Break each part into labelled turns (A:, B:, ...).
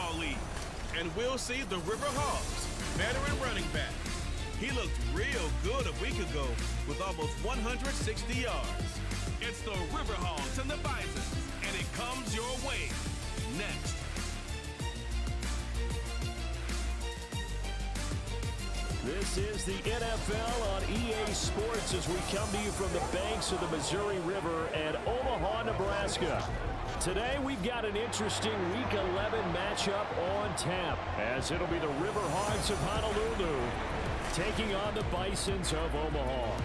A: Football League. And we'll see the River Hogs, veteran running back. He looked real good a week ago with almost 160 yards. It's the River Hogs and the Bisons, and it comes your way next.
B: This is the NFL on EA Sports as we come to you from the banks of the Missouri River at Omaha, Nebraska. Today we've got an interesting Week 11 matchup on tap as it'll be the River Hogs of Honolulu taking on the Bisons of Omaha.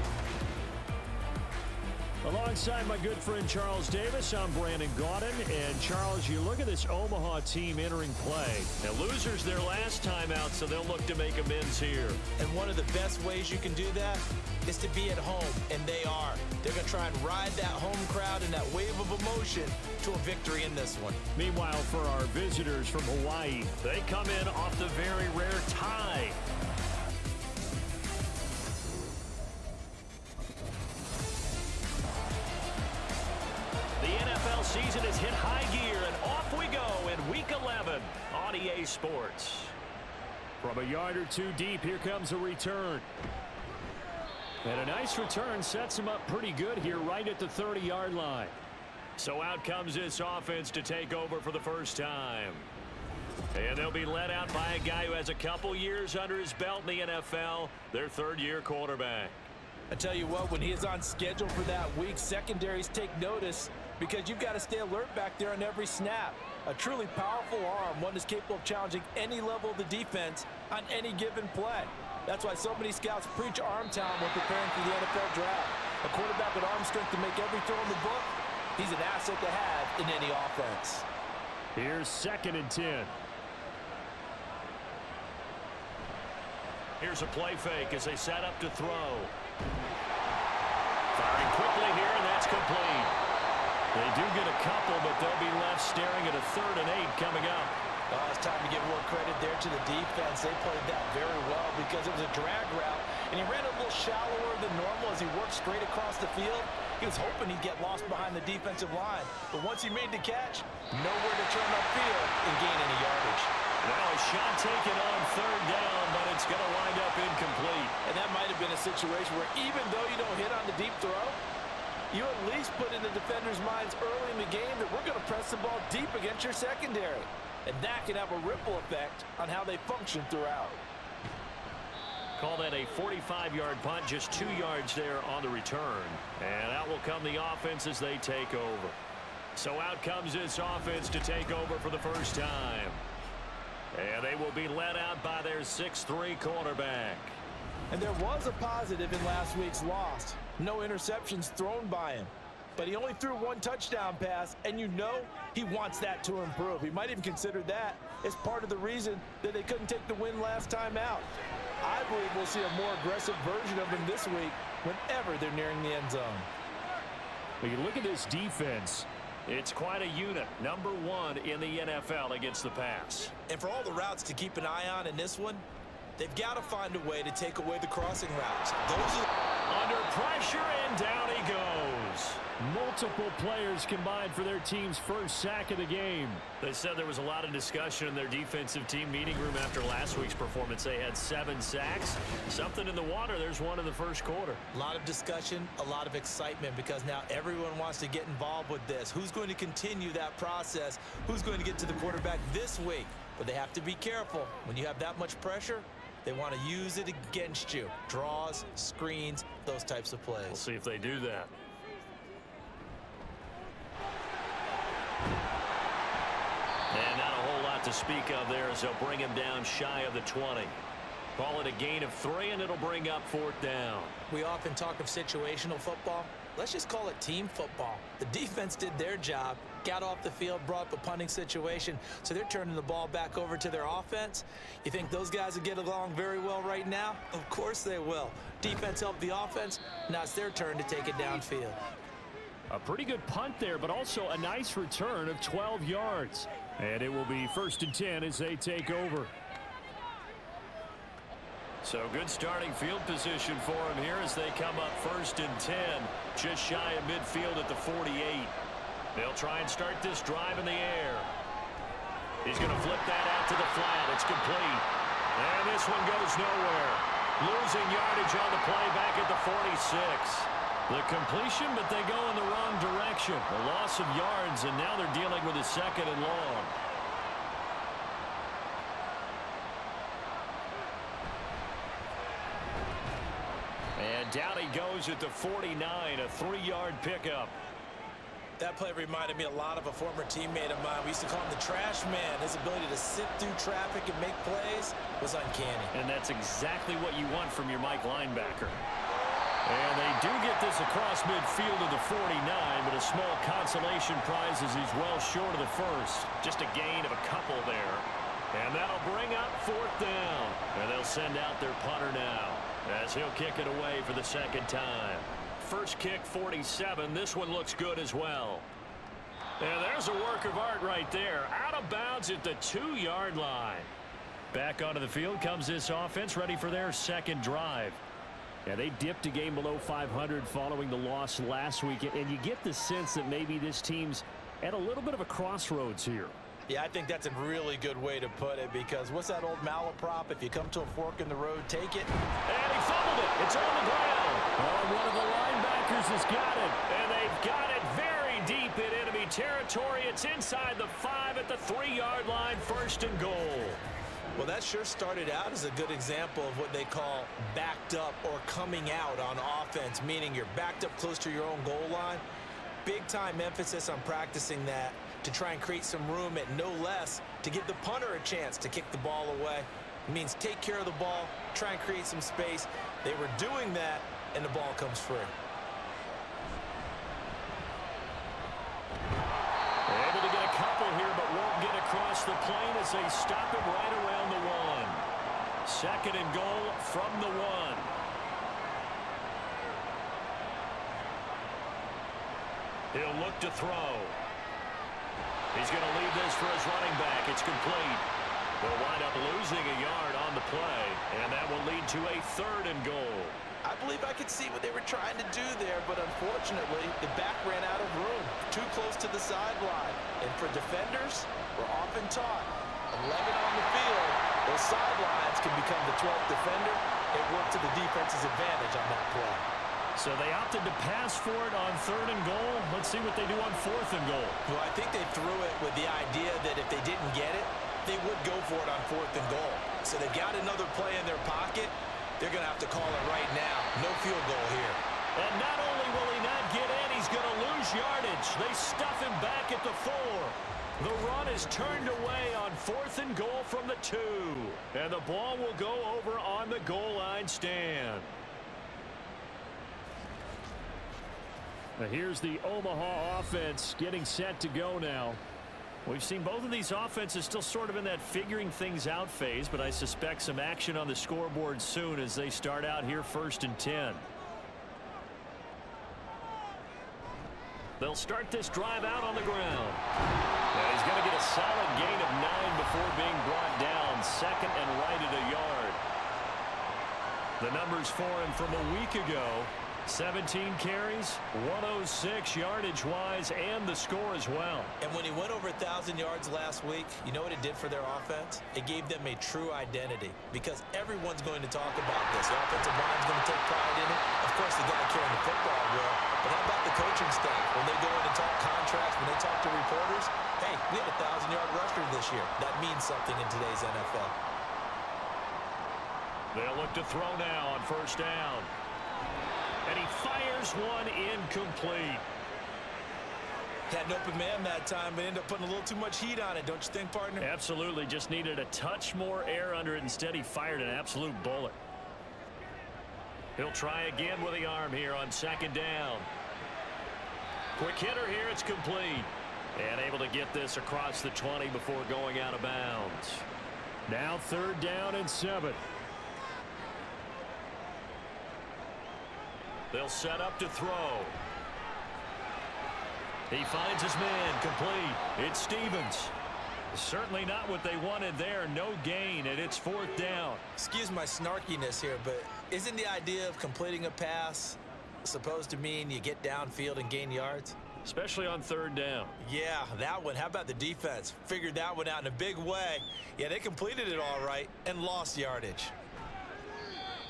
B: Alongside my good friend Charles Davis, I'm Brandon Gaudin. And Charles, you look at this Omaha team entering play. Now, losers their last time out, so they'll look to make amends here.
C: And one of the best ways you can do that is to be at home, and they are. They're going to try and ride that home crowd and that wave of emotion to a victory in this one.
B: Meanwhile, for our visitors from Hawaii, they come in off the very rare tie. Season has hit high gear, and off we go in Week 11 on EA Sports. From a yard or two deep, here comes a return. And a nice return sets him up pretty good here right at the 30-yard line. So out comes this offense to take over for the first time. And they'll be led out by a guy who has a couple years under his belt in the NFL, their third-year quarterback.
C: I tell you what, when he is on schedule for that week, secondaries take notice because you've got to stay alert back there on every snap. A truly powerful arm, one that's capable of challenging any level of the defense on any given play. That's why so many scouts preach arm talent when preparing for the NFL draft. A quarterback with arm strength to make every throw in the book, he's an asset to have in any offense.
B: Here's 2nd and 10. Here's a play fake as they set up to throw. Firing quickly here, and that's complete. They do get a couple, but they'll be left staring at a 3rd and 8 coming up.
C: Oh, it's time to give more credit there to the defense. They played that very well because it was a drag route, and he ran a little shallower than normal as he worked straight across the field. He was hoping he'd get lost behind the defensive line, but once he made the catch, nowhere to turn upfield and gain any yardage.
B: Now a shot taken on 3rd down, but it's going to wind up incomplete.
C: And that might have been a situation where even though you don't hit on the deep throw, you at least put in the defenders' minds early in the game that we're going to press the ball deep against your secondary. And that can have a ripple effect on how they function throughout.
B: Call that a 45-yard punt, just 2 yards there on the return. And out will come the offense as they take over. So out comes this offense to take over for the first time. And they will be led out by their 6'3" quarterback.
C: And there was a positive in last week's loss. No interceptions thrown by him. But he only threw 1 touchdown pass, and you know he wants that to improve. He might even consider that as part of the reason that they couldn't take the win last time out. I believe we'll see a more aggressive version of him this week whenever they're nearing the end zone.
B: When you look at this defense, it's quite a unit. Number 1 in the NFL against the pass.
C: And for all the routes to keep an eye on in this one, they've got to find a way to take away the crossing routes. Those are
B: under pressure, and down he goes. Multiple players combined for their team's first sack of the game. They said there was a lot of discussion in their defensive team meeting room after last week's performance. They had 7 sacks. Something in the water. There's one in the first quarter.
C: A lot of discussion, a lot of excitement because now everyone wants to get involved with this. Who's going to continue that process? Who's going to get to the quarterback this week? But they have to be careful. When you have that much pressure, they want to use it against you. Draws, screens, those types of plays.
B: We'll see if they do that. And not a whole lot to speak of there as they'll bring him down shy of the 20. Call it a gain of 3, and it'll bring up 4th down.
C: We often talk of situational football. Let's just call it team football. The defense did their job, got off the field, brought up a punting situation, so they're turning the ball back over to their offense. You think those guys will get along very well right now? Of course they will. Defense helped the offense. Now it's their turn to take it downfield.
B: A pretty good punt there, but also a nice return of 12 yards. And it will be 1st and 10 as they take over. So good starting field position for him here as they come up 1st and 10, just shy of midfield at the 48. They'll try and start this drive in the air. He's going to flip that out to the flat. It's complete. And this one goes nowhere. Losing yardage on the play back at the 46. The completion, but they go in the wrong direction. A loss of yards, and now they're dealing with a 2nd and long. And down he goes at the 49, a 3-yard pickup.
C: That play reminded me a lot of a former teammate of mine. We used to call him the trash man. His ability to sit through traffic and make plays was uncanny.
B: And that's exactly what you want from your Mike linebacker. And they do get this across midfield to the 49, but a small consolation prize as he's well short of the first. Just a gain of a couple there. And that'll bring up 4th down. And they'll send out their punter now as he'll kick it away for the 2nd time. First kick, 47. This one looks good as well. And there's a work of art right there. Out of bounds at the 2-yard line. Back onto the field comes this offense, ready for their 2nd drive. Yeah, they dipped a game below 500 following the loss last week. And you get the sense that maybe this team's at a little bit of a crossroads here.
C: Yeah, I think that's a really good way to put it, because what's that old malaprop? If you come to a fork in the road, take it.
B: And he fumbled it. It's on the ground. Oh, one of the linebackers has got it. And they've got it very deep in enemy territory. It's inside the 5 at the 3-yard line, 1st and goal.
C: Well, that sure started out as a good example of what they call backed up or coming out on offense, meaning you're backed up close to your own goal line. Big time emphasis on practicing that to try and create some room at no less to give the punter a chance to kick the ball away. It means take care of the ball, try and create some space. They were doing that, and the ball comes free.
B: Able to get a couple here, but won't get across the plane as they stop him right around the 1. 2nd and goal from the 1. He'll look to throw. He's going to leave this for his running back. It's complete. They'll wind up losing a yard on the play, and that will lead to a 3rd and goal.
C: I believe I could see what they were trying to do there, but unfortunately, the back ran out of room, too close to the sideline. And for defenders, we're often taught, 11 on the field, those sidelines can become the 12th defender. It worked to the defense's advantage on that play.
B: So they opted to pass for it on 3rd and goal. Let's see what they do on 4th and goal.
C: Well, I think they threw it with the idea that if they didn't get it, they would go for it on 4th and goal. So they've got another play in their pocket. They're going to have to call it right now. No field goal here.
B: And not only will he not get in, he's going to lose yardage. They stuff him back at the 4. The run is turned away on 4th and goal from the 2. And the ball will go over on the goal line stand. Now here's the Omaha offense getting set to go now. We've seen both of these offenses still sort of in that figuring things out phase, but I suspect some action on the scoreboard soon as they start out here 1st and 10. They'll start this drive out on the ground. Now he's going to get a solid gain of 9 before being brought down. 2nd and right at a yard. The numbers for him from a week ago. 17 carries, 106 yardage-wise, and the score as well.
C: And when he went over 1,000 yards last week, you know what it did for their offense? It gave them a true identity, because everyone's going to talk about this. The offensive line's going to take pride in it. Of course, the guy carrying the football will. But how about the coaching staff? When they go in and talk contracts, when they talk to reporters, hey, we had a 1,000-yard rusher this year. That means something in today's NFL.
B: They'll look to throw now on 1st down. And he fires one incomplete.
C: Had an open man that time, but ended up putting a little too much heat on it, don't you think, partner?
B: Absolutely. Just needed a touch more air under it. Instead, he fired an absolute bullet. He'll try again with the arm here on 2nd down. Quick hitter here. It's complete. And able to get this across the 20 before going out of bounds. Now 3rd down and 7. They'll set up to throw. He finds his man, complete. It's Stevens. Certainly not what they wanted there. No gain, and it's 4th down.
C: Excuse my snarkiness here, but isn't the idea of completing a pass supposed to mean you get downfield and gain yards?
B: especially on third down.
C: Yeah, that one. How about the defense? Figured that one out in a big way. Yeah, they completed it all right and lost yardage.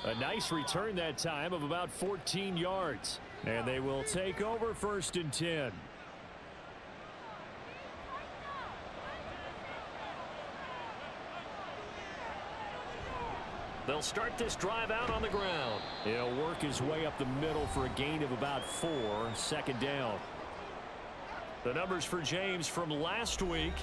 B: A nice return that time of about 14 yards. And they will take over 1st and 10. They'll start this drive out on the ground. He'll work his way up the middle for a gain of about 4. 2nd down. The numbers for James from last week,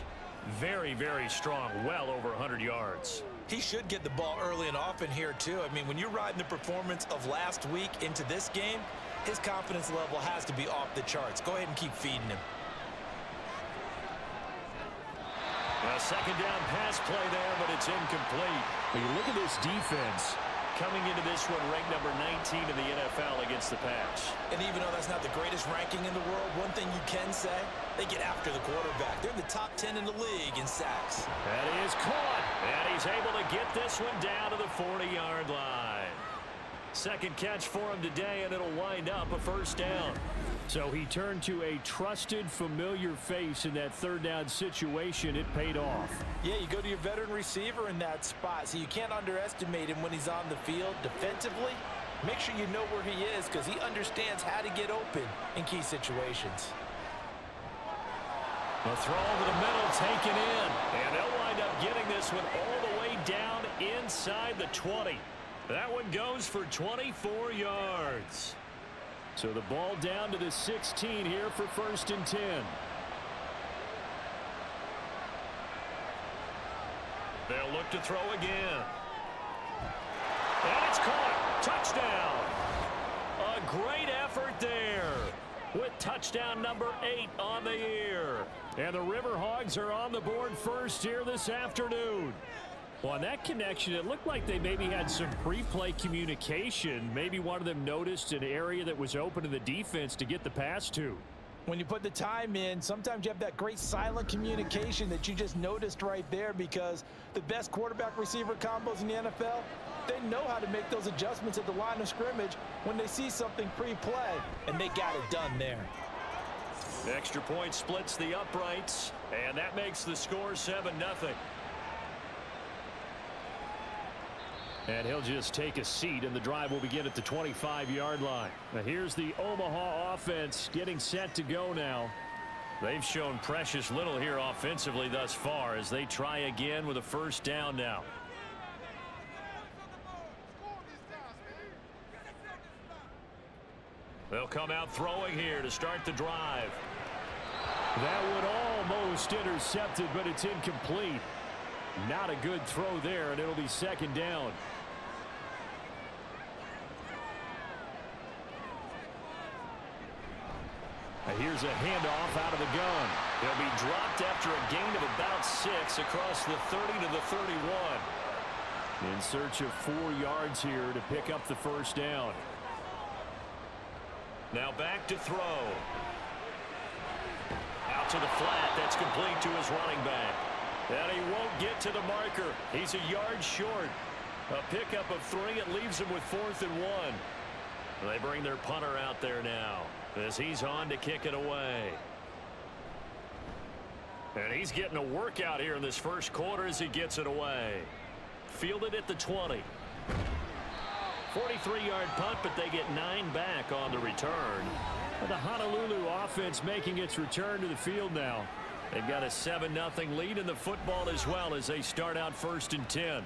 B: very, very strong. Well over 100 yards.
C: He should get the ball early and often here, too. I mean, when you're riding the performance of last week into this game, his confidence level has to be off the charts. Go ahead and keep feeding him.
B: A 2nd down pass play there, but it's incomplete. When you look at this defense, coming into this one ranked number 19 in the NFL against the pass.
C: And even though that's not the greatest ranking in the world, one thing you can say, they get after the quarterback. They're in the top 10 in the league in sacks.
B: That is caught, and he's able to get this one down to the 40-yard line. 2nd catch for him today, and it'll wind up a 1st down. So he turned to a trusted, familiar face in that 3rd down situation. It paid off.
C: Yeah, you go to your veteran receiver in that spot, so you can't underestimate him when he's on the field defensively. Make sure you know where he is because he understands how to get open in key situations.
B: A throw over the middle taken in, and they'll wind up getting this one all the way down inside the 20. That one goes for 24 yards. So the ball down to the 16 here for 1st and 10. They'll look to throw again. And it's caught. Touchdown. A great effort there with touchdown number 8 on the year. And the River Hogs are on the board first here this afternoon. Well, on that connection, it looked like they maybe had some pre-play communication. Maybe one of them noticed an area that was open to the defense to get the pass to.
C: When you put the time in, sometimes you have that great silent communication that you just noticed right there because the best quarterback-receiver combos in the NFL, they know how to make those adjustments at the line of scrimmage when they see something pre-play, and they got it done there.
B: The extra point splits the uprights, and that makes the score 7-0. And he'll just take a seat, and the drive will begin at the 25-yard line. Now here's the Omaha offense getting set to go now. They've shown precious little here offensively thus far as they try again with a 1st down now. They'll come out throwing here to start the drive. That one almost intercepted, but it's incomplete. Not a good throw there, and it'll be 2nd down. Here's a handoff out of the gun. He'll be dropped after a gain of about 6 across the 30 to the 31. In search of 4 yards here to pick up the 1st down. Now back to throw. Out to the flat. That's complete to his running back. And he won't get to the marker. He's a yard short. A pickup of 3. It leaves him with 4th and 1. They bring their punter out there now as he's on to kick it away. And he's getting a workout here in this 1st quarter as he gets it away. Fielded at the 20. 43-yard punt, but they get 9 back on the return. The Honolulu offense making its return to the field now. They've got a 7-0 lead in the football as well as they start out 1st and 10.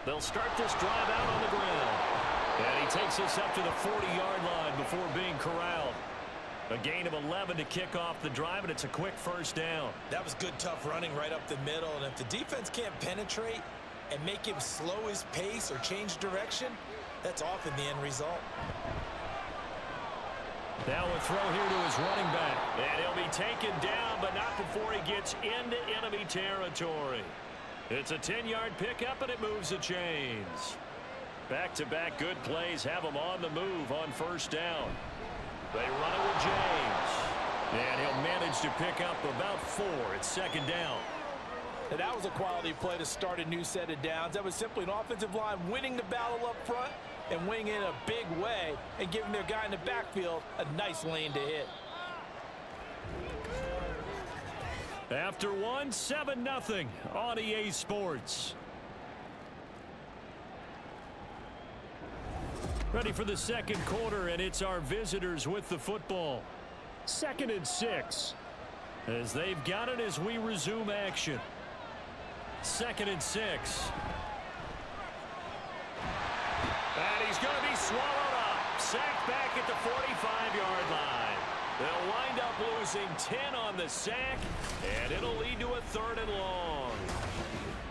B: They'll start this drive out on the ground. And he takes us up to the 40-yard line before being corralled. A gain of 11 to kick off the drive, and it's a quick 1st down.
C: That was good, tough running right up the middle. And if the defense can't penetrate and make him slow his pace or change direction, that's often the end result.
B: Now a throw here to his running back. And he'll be taken down, but not before he gets into enemy territory. It's a 10-yard pickup, and it moves the chains. Back-to-back good plays have him on the move on 1st down. They run it with James. And he'll manage to pick up about 4. It's 2nd down.
C: Now, that was a quality play to start a new set of downs. That was simply an offensive line winning the battle up front and winning in a big way and giving their guy in the backfield a nice lane to hit.
B: After one, 7-0 on EA Sports. Ready for the second quarter, and it's our visitors with the football. 2nd and 6. As they've got it as we resume action. 2nd and 6. And he's going to be swallowed up. Sacked back at the 45-yard line. They'll wind up losing 10 on the sack, and it'll lead to a 3rd and long.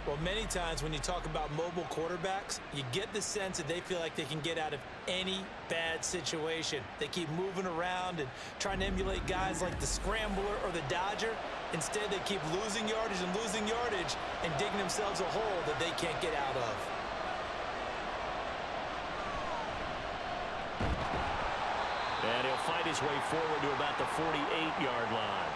C: Well, many times when you talk about mobile quarterbacks, you get the sense that they feel like they can get out of any bad situation. They keep moving around and trying to emulate guys like the Scrambler or the Dodger. Instead, they keep losing yardage and digging themselves a hole that they can't get out of.
B: And he'll fight his way forward to about the 48-yard line.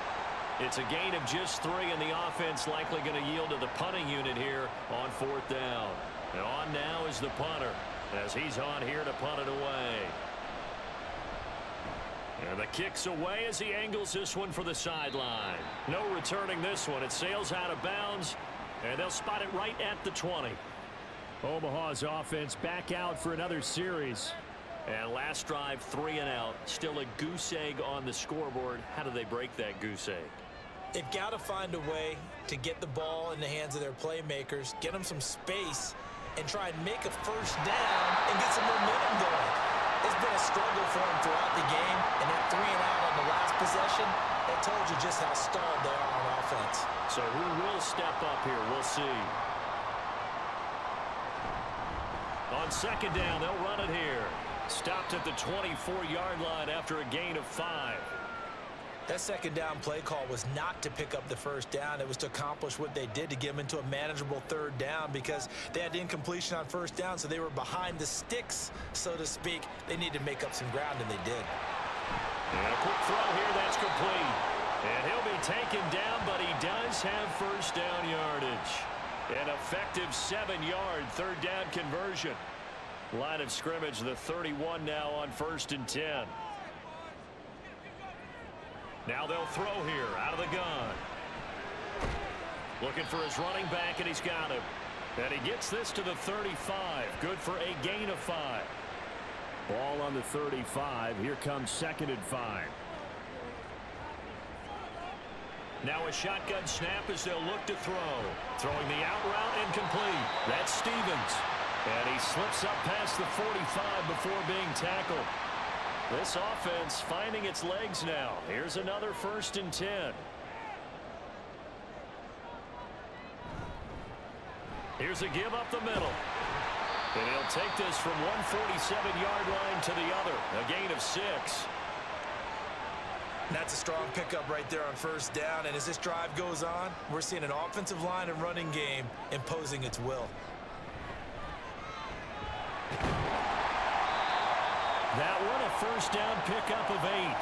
B: It's a gain of just 3, and the offense likely going to yield to the punting unit here on 4th down. And on now is the punter, as he's on here to punt it away. And the kick's away as he angles this one for the sideline. No returning this one. It sails out of bounds, and they'll spot it right at the 20. Omaha's offense back out for another series. And last drive, 3 and out. Still a goose egg on the scoreboard. How do they break that goose egg?
C: They've got to find a way to get the ball in the hands of their playmakers, get them some space, and try and make a first down and get some momentum going. It's been a struggle for them throughout the game, and that 3 and out on the last possession, that told you just how stalled they are on offense.
B: So who will step up here? We'll see. On 2nd down, they'll run it here. Stopped at the 24-yard line after a gain of 5.
C: That 2nd down play call was not to pick up the first down. It was to accomplish what they did, to get them into a manageable 3rd down, because they had incompletion on 1st down, so they were behind the sticks, so to speak. They needed to make up some ground, and they did.
B: And a quick throw here, that's complete. And he'll be taken down, but he does have 1st down yardage. An effective 7-yard 3rd down conversion. Line of scrimmage, the 31 now on 1st and 10. Now they'll throw here out of the gun. Looking for his running back, and he's got him. And he gets this to the 35. Good for a gain of 5. Ball on the 35. Here comes 2nd and 5. Now a shotgun snap as they'll look to throw. Throwing the out route incomplete. That's Stevens. And he slips up past the 45 before being tackled. This offense finding its legs now. Here's another 1st and 10. Here's a give up the middle. And he'll take this from one 47-yard line to the other. A gain of 6.
C: That's a strong pickup right there on 1st down. And as this drive goes on, we're seeing an offensive line and running game imposing its will.
B: That one a 1st down pickup of 8.
C: I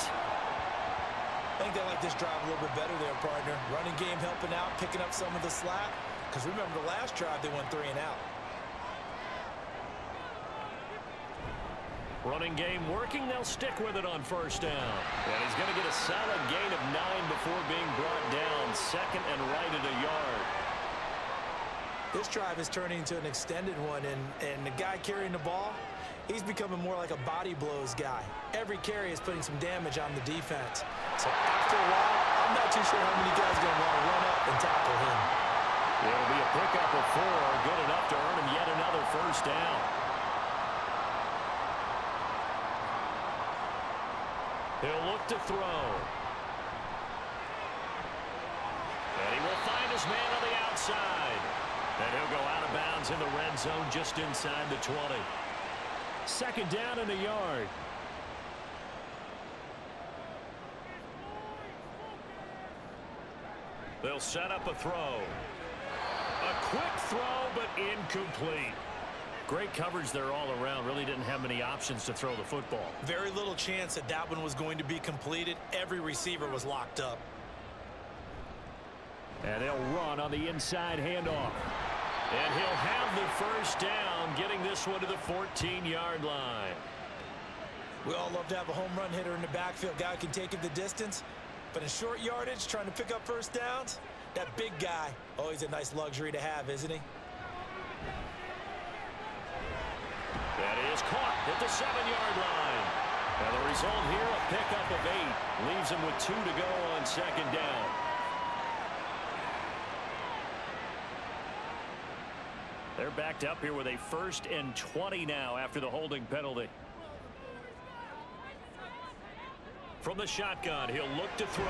C: think they like this drive a little bit better there, partner. Running game helping out, picking up some of the slack. Because remember, the last drive they went 3 and out.
B: Running game working. They'll stick with it on 1st down. And he's going to get a solid gain of 9 before being brought down. 2nd and right at a yard.
C: This drive is turning into an extended one, and the guy carrying the ball, he's becoming more like a body blows guy. Every carry is putting some damage on the defense. So after a while, I'm not too sure how many guys are going to want to run up and tackle him.
B: It'll be a pickup of 4, good enough to earn him yet another 1st down. He'll look to throw. And he will find his man on the outside. And he'll go out of bounds in the red zone just inside the 20. 2nd down and a yard. They'll set up a throw. A quick throw, but incomplete. Great coverage there all around. Really didn't have many options to throw the football.
C: Very little chance that that one was going to be completed. Every receiver was locked up.
B: And they'll run on the inside handoff. And he'll have the first down, getting this one to the 14-yard line.
C: We all love to have a home run hitter in the backfield. Guy who can take it the distance. But in short yardage, trying to pick up first downs, that big guy, always a nice luxury to have, isn't he?
B: That is caught at the 7-yard line. And the result here, a pickup of 8. Leaves him with 2 to go on second down. They're backed up here with a 1st and 20 now after the holding penalty. From the shotgun, he'll look to throw.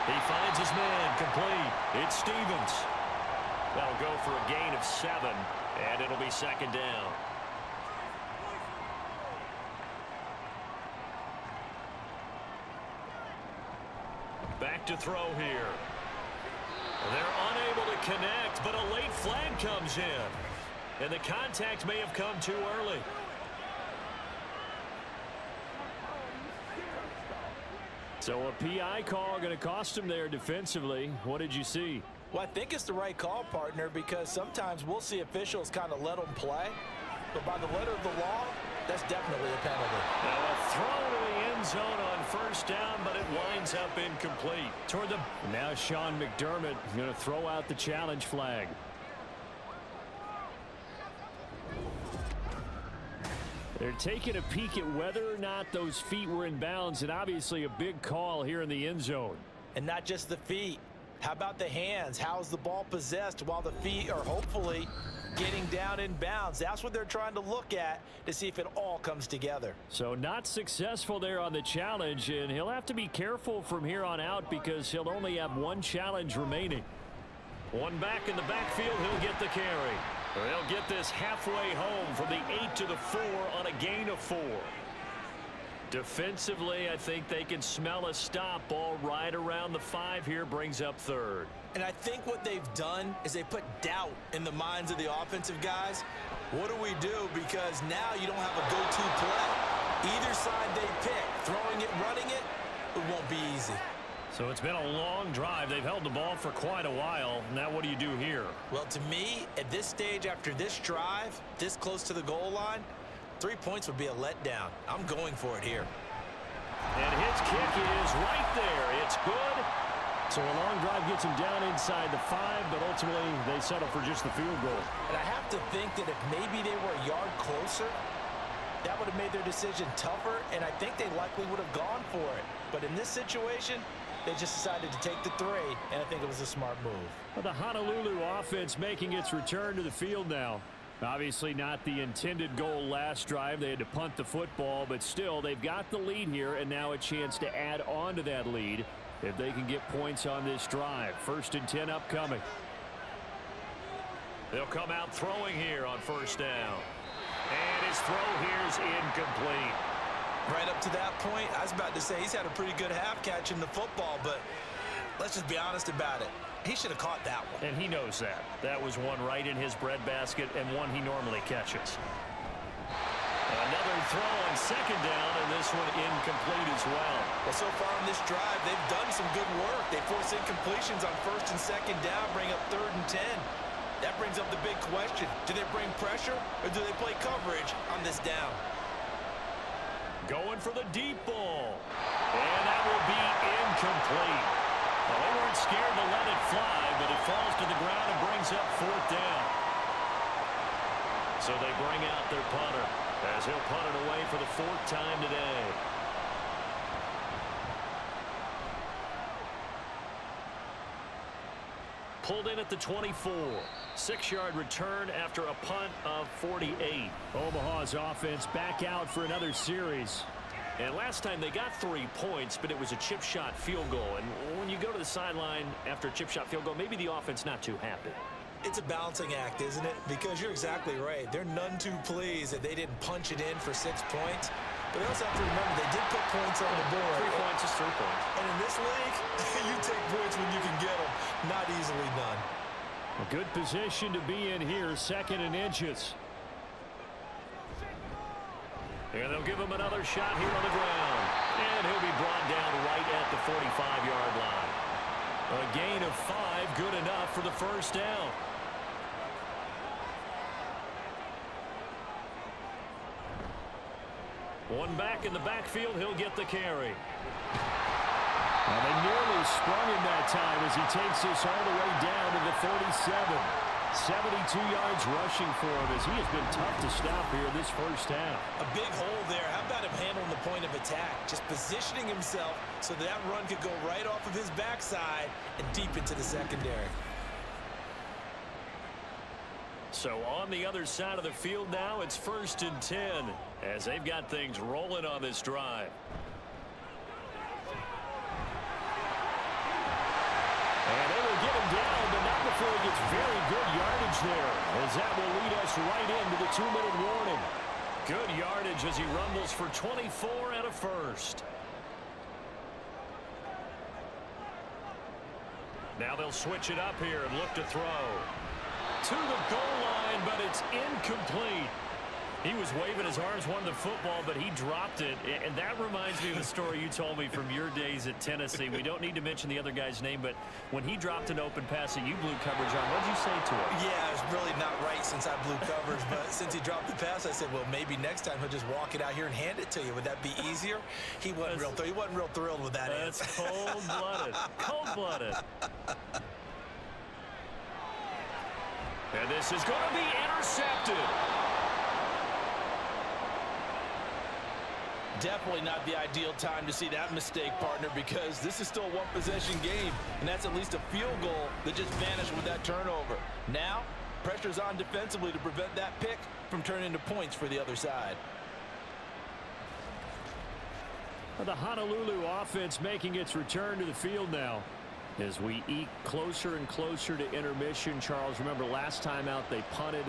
B: He finds his man, complete. It's Stevens. That'll go for a gain of 7, and it'll be second down. Back to throw here. They're unable to connect, but a late flag comes in. And the contact may have come too early. So a PI call going to cost him there defensively. What did you see?
C: Well, I think it's the right call, partner, because sometimes we'll see officials kind of let them play. But by the letter of the law, that's definitely a penalty.
B: Now a throw to the end zone on first down, but it winds up incomplete. Toward the now Sean McDermott going to throw out the challenge flag. They're taking a peek at whether or not those feet were in bounds, and obviously a big call here in the end zone.
C: And not just the feet. How about the hands? How's the ball possessed while the feet are hopefully getting down in bounds? That's what they're trying to look at to see if it all comes together.
B: So not successful there on the challenge, and he'll have to be careful from here on out because he'll only have 1 challenge remaining. One back in the backfield, he'll get the carry. They'll get this halfway home from the 8 to the 4 on a gain of 4. Defensively, I think they can smell a stop. Ball right around the 5 here, brings up 3rd.
C: And I think what they've done is they put doubt in the minds of the offensive guys. What do we do? Because now you don't have a go-to play. Either side they pick, throwing it, running it, it won't be easy.
B: So it's been a long drive. They've held the ball for quite a while. Now what do you do here?
C: Well, to me, at this stage, after this drive, this close to the goal line, 3 points would be a letdown. I'm going for it here.
B: And his kick is right there. It's good. So a long drive gets him down inside the 5, but ultimately they settle for just the field goal.
C: And I have to think that if maybe they were a yard closer, that would have made their decision tougher, and I think they likely would have gone for it. But in this situation, they just decided to take the 3, and I think it was a smart move.
B: Well, the Honolulu offense making its return to the field now. Obviously not the intended goal last drive. They had to punt the football, but still they've got the lead here, and now a chance to add on to that lead if they can get points on this drive. 1st and 10 upcoming. They'll come out throwing here on first down. And his throw here is incomplete.
C: Right up to that point, I was about to say he's had a pretty good half catching the football, but let's just be honest about it. He should have caught that one.
B: And he knows that. That was one right in his breadbasket and one he normally catches. Another throw on second down, and this one incomplete as well.
C: Well, so far in this drive, they've done some good work. They force incompletions on 1st and 2nd down, bring up 3rd and 10. That brings up the big question. Do they bring pressure, or do they play coverage on this down?
B: Going for the deep ball. And that will be incomplete. Well, they weren't scared to let it fly, but it falls to the ground and brings up 4th down. So they bring out their punter as he'll punt it away for the 4th time today. Pulled in at the 24. 6-yard return after a punt of 48. Omaha's offense back out for another series. And last time they got 3 points, but it was a chip shot field goal. And when you go to the sideline after a chip shot field goal, maybe the offense not too happy.
C: It's a balancing act, isn't it? Because you're exactly right. They're none too pleased that they didn't punch it in for 6 points. But they also have to remember they did put points on the board.
B: 3 points is 3 points.
C: And in this league, you take points when you can get them. Not easily done.
B: A good position to be in here, 2nd and inches. And they'll give him another shot here on the ground. And he'll be brought down right at the 45-yard line. A gain of 5, good enough for the first down. One back in the backfield, he'll get the carry. And they nearly sprung him that time as he takes this all the way down to the 37. 72 yards rushing for him as he has been tough to stop here this first half.
C: A big hole there. How about him handling the point of attack? Just positioning himself so that run could go right off of his backside and deep into the secondary.
B: So on the other side of the field now, it's 1st and 10 as they've got things rolling on this drive. And they will get him down, but not before he gets very good yardage there, as that will lead us right into the 2-minute warning. Good yardage as he rumbles for 24 and a first. Now they'll switch it up here and look to throw. To the goal line, but it's incomplete. He was waving his arms, wanted the football, but he dropped it. And that reminds me of the story you told me from your days at Tennessee. We don't need to mention the other guy's name, but when he dropped an open pass that you blew coverage on, what did you say to him?
C: Yeah, it's really not right since I blew coverage, but since he dropped the pass, I said, well, maybe next time he'll just walk it out here and hand it to you. Would that be easier? He wasn't real thrilled with that answer.
B: That's cold-blooded. Cold-blooded. And this is going to be intercepted.
C: Definitely not the ideal time to see that mistake, partner, because this is still a one-possession game, and that's at least a field goal that just vanished with that turnover. Now, pressure's on defensively to prevent that pick from turning into points for the other side.
B: The Honolulu offense making its return to the field now. As we eke closer and closer to intermission, Charles, remember last time out they punted.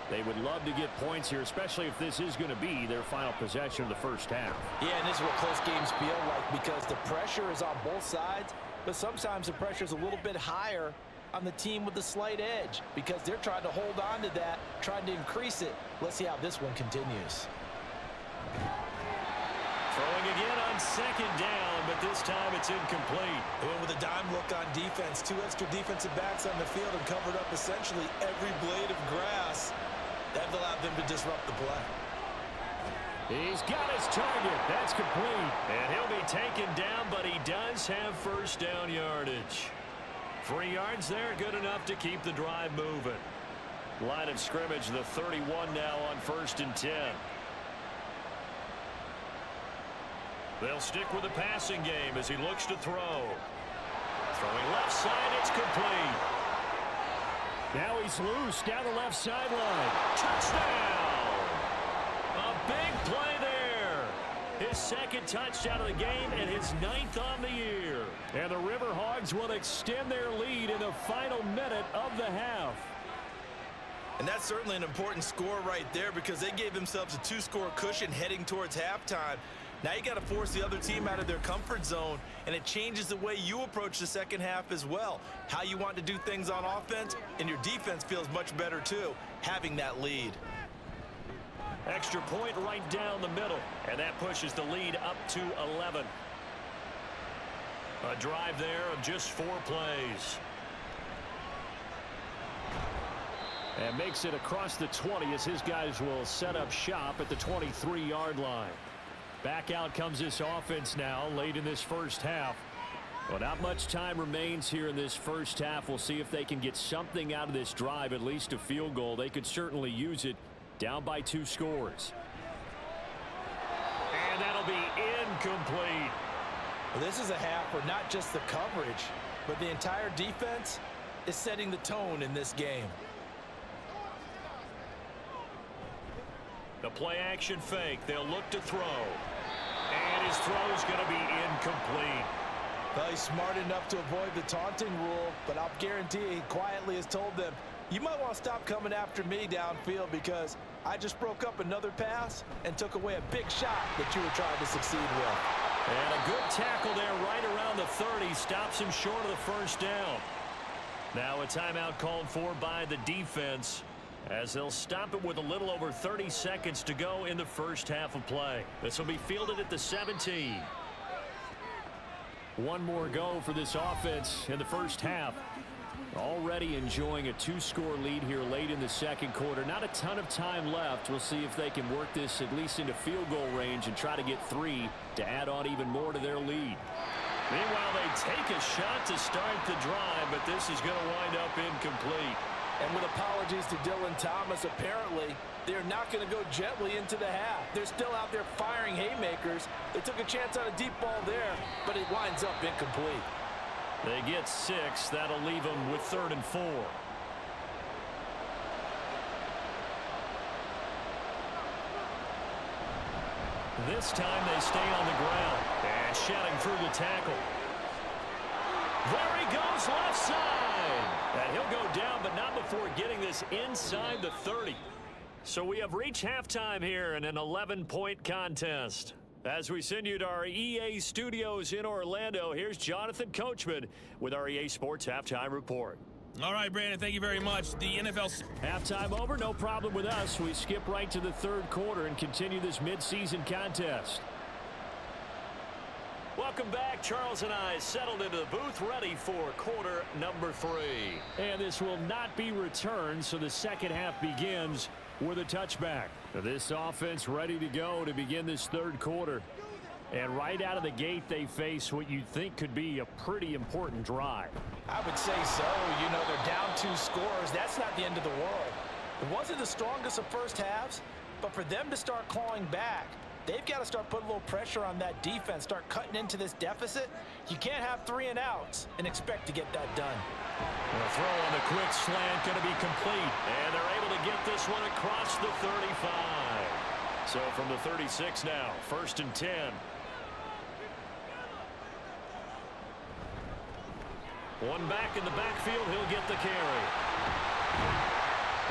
B: They would love to get points here, especially if this is going to be their final possession of the first half.
C: Yeah, and this is what close games feel like because the pressure is on both sides, but sometimes the pressure is a little bit higher on the team with the slight edge because they're trying to hold on to that, trying to increase it. Let's see how this one continues.
B: Throwing again on 2nd down, but this time it's incomplete.
C: They went with a dime look on defense. 2 extra defensive backs on the field and covered up essentially every blade of grass. That allowed them to disrupt the play.
B: He's got his target. That's complete. And he'll be taken down, but he does have first down yardage. 3 yards there, good enough to keep the drive moving. Line of scrimmage, the 31 now on 1st and 10. They'll stick with the passing game as he looks to throw. Throwing left side, it's complete. Now he's loose down the left sideline. Touchdown! A big play there. His 2nd touchdown of the game and his 9th on the year. And the River Hogs will extend their lead in the final minute of the half.
C: And that's certainly an important score right there because they gave themselves a 2-score cushion heading towards halftime. Now you got to force the other team out of their comfort zone, and it changes the way you approach the second half as well. How you want to do things on offense, and your defense feels much better too, having that lead.
B: Extra point right down the middle, and that pushes the lead up to 11. A drive there of just 4 plays. And makes it across the 20 as his guys will set up shop at the 23-yard line. Back out comes this offense now late in this first half. Well, not much time remains here in this first half. We'll see if they can get something out of this drive, at least a field goal. They could certainly use it down by 2 scores. And that'll be incomplete.
C: Well, this is a half where not just the coverage, but the entire defense is setting the tone in this game.
B: The play action fake. They'll look to throw. And his throw's going to be incomplete.
C: Well, he's smart enough to avoid the taunting rule, but I'll guarantee he quietly has told them, you might want to stop coming after me downfield because I just broke up another pass and took away a big shot that you were trying to succeed with.
B: And a good tackle there right around the 30. Stops him short of the first down. Now a timeout called for by the defense, as they'll stop it with a little over 30 seconds to go in the first half of play. This will be fielded at the 17. One more go for this offense in the first half. Already enjoying a 2-score lead here late in the second quarter. Not a ton of time left. We'll see if they can work this at least into field goal range and try to get 3 to add on even more to their lead. Meanwhile, they take a shot to start the drive, but this is going to wind up incomplete.
C: And with apologies to Dylan Thomas, apparently they're not going to go gently into the half. They're still out there firing haymakers. They took a chance on a deep ball there, but it winds up incomplete.
B: They get 6. That'll leave them with 3rd and 4. This time they stay on the ground. And shedding through the tackle. There he goes left side. And he'll go down, but not before getting this inside the 30. So we have reached halftime here in an 11-point contest. As we send you to our EA studios in Orlando, here's Jonathan Coachman with our EA Sports Halftime Report.
D: All right, Brandon, thank you very much. The NFL...
B: Halftime over, no problem with us. We skip right to the third quarter and continue this midseason contest. Welcome back. Charles and I settled into the booth, ready for quarter number 3. And this will not be returned, so the second half begins with a touchback. This offense ready to go to begin this third quarter. And right out of the gate, they face what you'd think could be a pretty important drive.
C: I would say so. You know, they're down 2 scores. That's not the end of the world. It wasn't the strongest of first halves, but for them to start clawing back, they've got to start putting a little pressure on that defense, start cutting into this deficit. You can't have 3 and outs and expect to get that done.
B: The throw on the quick slant going to be complete. And they're able to get this one across the 35. So from the 36 now, 1st and 10. One back in the backfield, he'll get the carry.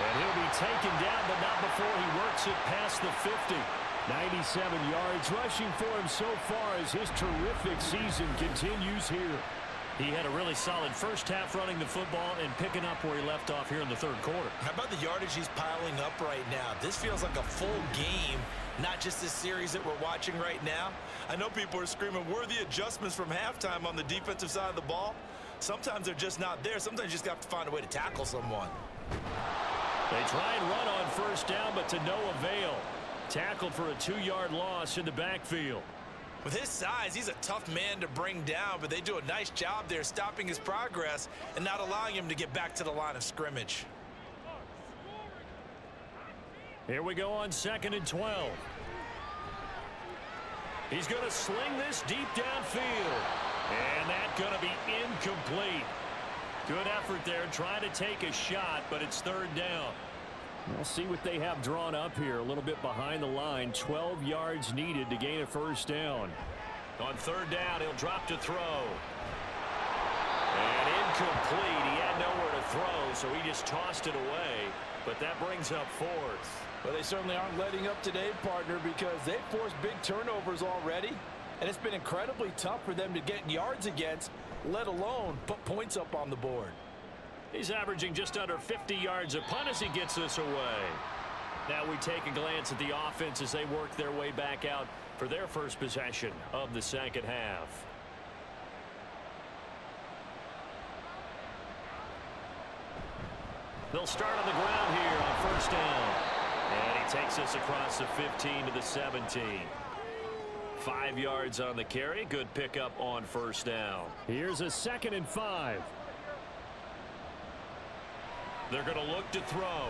B: And he'll be taken down, but not before he works it past the 50. 97 yards rushing for him so far as his terrific season continues here. He had a really solid first half running the football and picking up where he left off here in the third quarter.
D: How about the yardage he's piling up right now? This feels like a full game, not just this series that we're watching right now. I know people are screaming, where are the adjustments from halftime on the defensive side of the ball? Sometimes they're just not there. Sometimes you just have to find a way to tackle someone.
B: They try and run on first down, but to no avail. Tackled for a 2-yard loss in the backfield.
D: With his size, he's a tough man to bring down, but they do a nice job there stopping his progress and not allowing him to get back to the line of scrimmage.
B: Here we go on 2nd and 12. He's going to sling this deep downfield. And that's going to be incomplete. Good effort there trying to take a shot, but it's 3rd down. We'll see what they have drawn up here. A little bit behind the line. 12 yards needed to gain a 1st down. On 3rd down, he'll drop to throw. And incomplete. He had nowhere to throw, so he just tossed it away. But that brings up 4th.
C: Well, they certainly aren't letting up today, partner, because they've forced big turnovers already. And it's been incredibly tough for them to get yards against, let alone put points up on the board.
B: He's averaging just under 50 yards a punt as he gets this away. Now we take a glance at the offense as they work their way back out for their first possession of the second half. They'll start on the ground here on 1st down. And he takes us across the 15 to the 17. 5 yards on the carry. Good pickup on 1st down. Here's a 2nd and 5. They're going to look to throw.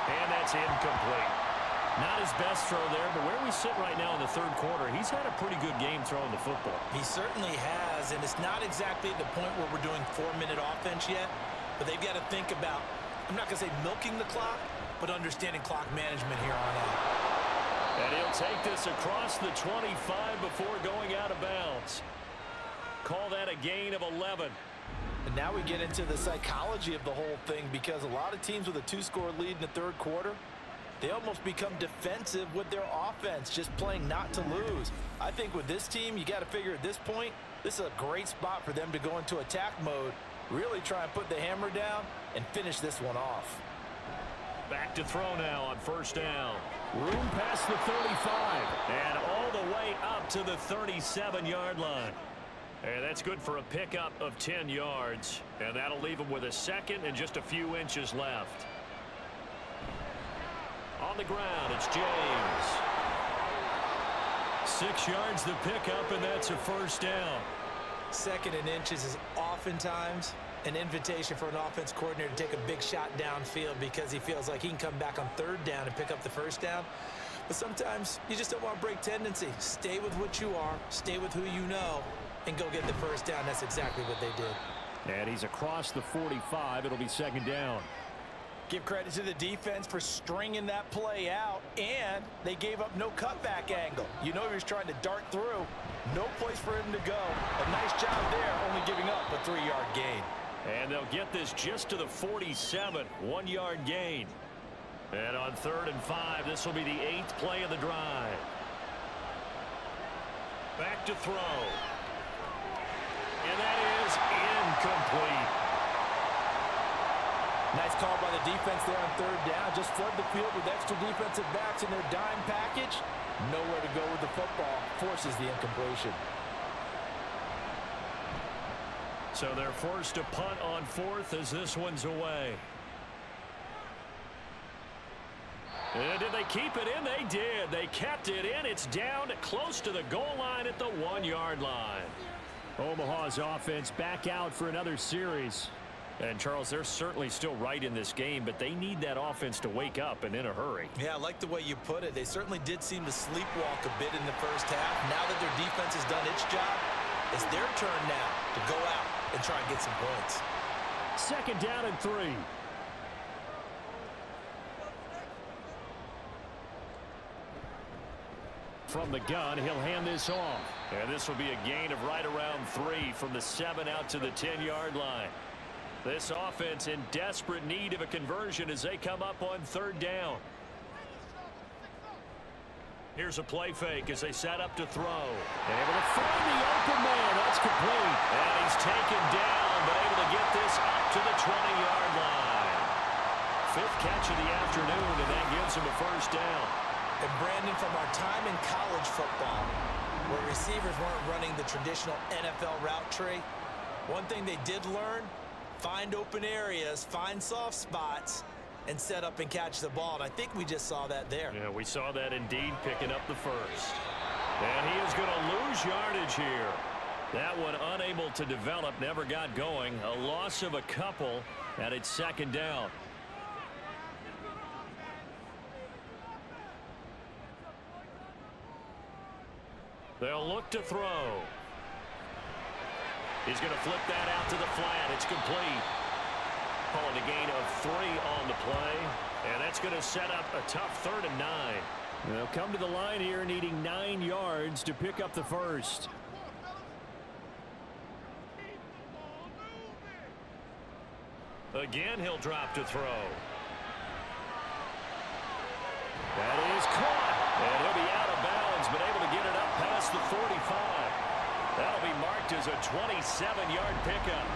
B: And that's incomplete. Not his best throw there, but where we sit right now in the third quarter, he's had a pretty good game throwing the football.
D: He certainly has, and it's not exactly at the point where we're doing 4-minute offense yet, but they've got to think about, I'm not going to say milking the clock, but understanding clock management here on out.
B: And he'll take this across the 25 before going out of bounds. Call that a gain of 11.
C: And now we get into the psychology of the whole thing, because a lot of teams with a 2-score lead in the third quarter, they almost become defensive with their offense, just playing not to lose. I think with this team, you got to figure at this point, this is a great spot for them to go into attack mode, really try and put the hammer down and finish this one off.
B: Back to throw now on first down. Room past the 35 and all the way up to the 37-yard line. And that's good for a pickup of 10 yards. And that'll leave him with a second and just a few inches left. On the ground, it's James. 6 yards the pickup, and that's a first down.
C: Second and inches is oftentimes an invitation for an offense coordinator to take a big shot downfield because he feels like he can come back on third down and pick up the first down. But sometimes you just don't want to break tendency. Stay with what you are, stay with who you know, and go get the first down. That's exactly what they did.
B: And he's across the 45. It'll be second down.
C: Give credit to the defense for stringing that play out, and they gave up no cutback angle. You know he was trying to dart through. No place for him to go. A nice job there, only giving up a 3-yard gain.
B: And they'll get this just to the 47, 1-yard gain. And on 3rd and 5, this will be the 8th play of the drive. Back to throw. And that is incomplete.
C: Nice call by the defense there on third down. Just flood the field with extra defensive backs in their dime package. Nowhere to go with the football. Forces the incompletion.
B: So they're forced to punt on 4th as this one's away. And did they keep it in? They did. They kept it in. It's down close to the goal line at the 1-yard line. Omaha's offense back out for another series. And, Charles, they're certainly still right in this game, but they need that offense to wake up and in a hurry.
C: Yeah, I like the way you put it. They certainly did seem to sleepwalk a bit in the first half. Now that their defense has done its job, it's their turn now to go out and try and get some points.
B: Second down and 3. From the gun, he'll hand this off. And this will be a gain of right around 3 from the 7 out to the 10-yard line. This offense in desperate need of a conversion as they come up on 3rd down. Here's a play fake as they set up to throw. Able to find the open man. That's complete. And he's taken down, but able to get this up to the 20-yard line. 5th catch of the afternoon, and that gives him a first down.
C: And Brandon, from our time in college football, where receivers weren't running the traditional NFL route tree, one thing they did learn, find open areas, find soft spots, and set up and catch the ball. And I think we just saw that there.
B: Yeah, we saw that indeed, picking up the first. And he is going to lose yardage here. That one unable to develop, never got going. A loss of a couple, and it's second down. They'll look to throw. He's going to flip that out to the flat. It's complete. Calling a gain of 3 on the play. And that's going to set up a tough 3rd and 9. They'll come to the line here needing 9 yards to pick up the first. Again, he'll drop to throw. That is caught. And he'll be out of bounds, but able to get it up past the 45. That'll be marked as a 27-yard pickup.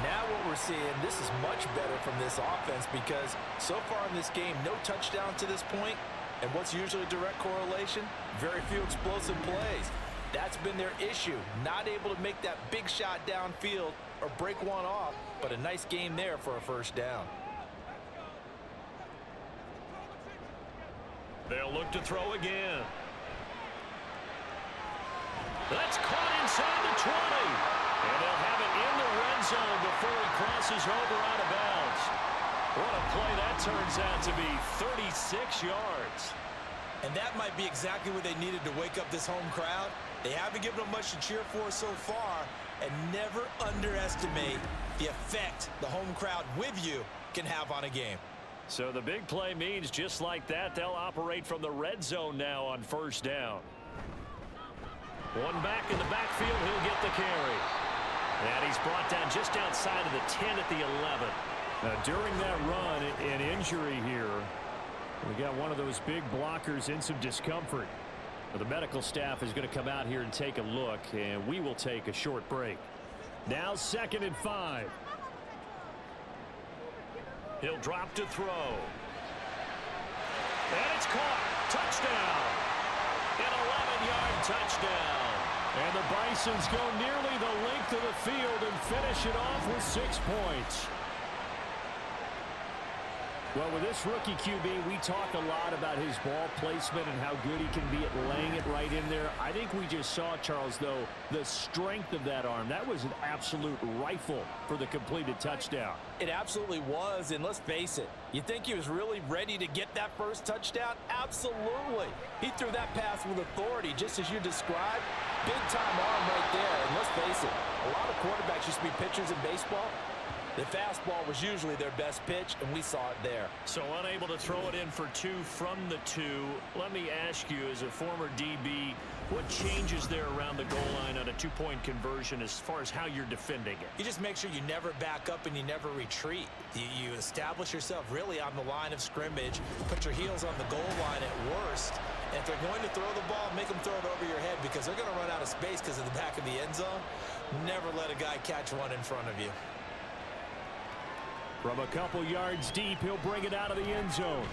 C: Now what we're seeing, this is much better from this offense because so far in this game, no touchdown to this point. And what's usually a direct correlation? Very few explosive plays. That's been their issue. Not able to make that big shot downfield or break one off, but a nice game there for a first down.
B: They'll look to throw again. That's caught inside the 20. And they'll have it in the red zone before he crosses over out of bounds. What a play that turns out to be, 36 yards.
C: And that might be exactly what they needed to wake up this home crowd. They haven't given them much to cheer for so far, and never underestimate the effect the home crowd with you can have on a game.
B: So the big play means just like that, they'll operate from the red zone now on first down. One back in the backfield, he'll get the carry. And he's brought down just outside of the 10 at the 11. During that run, an injury here. We got one of those big blockers in some discomfort. The medical staff is going to come out here and take a look, and we will take a short break. Now 2nd and 5. He'll drop to throw. And it's caught. Touchdown. An 11-yard touchdown. And the Bisons go nearly the length of the field and finish it off with 6 points. Well, with this rookie QB, we talk a lot about his ball placement and how good he can be at laying it right in there. I think we just saw, Charles, though, the strength of that arm. That was an absolute rifle for the completed touchdown.
C: It absolutely was, and let's face it, you think he was really ready to get that first touchdown? Absolutely. He threw that pass with authority, just as you described. Big-time arm right there, and let's face it, a lot of quarterbacks used to be pitchers in baseball. The fastball was usually their best pitch, and we saw it there.
B: So unable to throw it in for 2 from the 2. Let me ask you, as a former DB, what changes there around the goal line on a 2-point conversion as far as how you're defending it?
D: You just make sure you never back up and you never retreat. You establish yourself really on the line of scrimmage, put your heels on the goal line at worst, and if they're going to throw the ball, make them throw it over your head because they're going to run out of space because of the back of the end zone. Never let a guy catch one in front of you.
B: From a couple yards deep, he'll bring it out of the end zone.